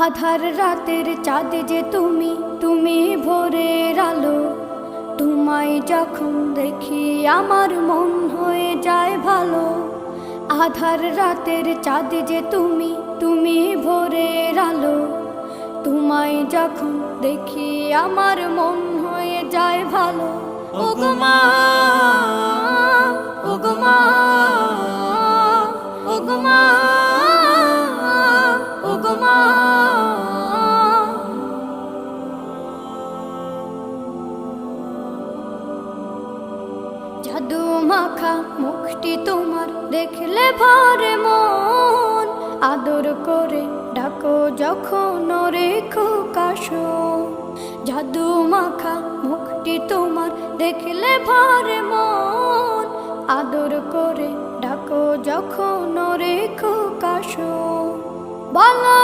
আধার রাতের চাঁদ যে তুমি, তুমি ভোরের আলো। তোমায় যখন দেখি আমার মন হয়ে যায় ভালো। আধার রাতের চাঁদ যে তুমি, তুমি ভোরের আলো। তোমায় যখন দেখি আমার মন হয়ে যায় ভালো। ওগো মা, ওগো মা, ওগো মা, ওগো মা। জাদু মাখা মুখটি তোমার দেখলে ভরে মন। আদর করে ডাকো যখন রেখো কাশো। জাদু মাখা মুখটি তোমার দেখলে ভরে মন। আদর করে ডাকো যখন রেখো কাশো। বলো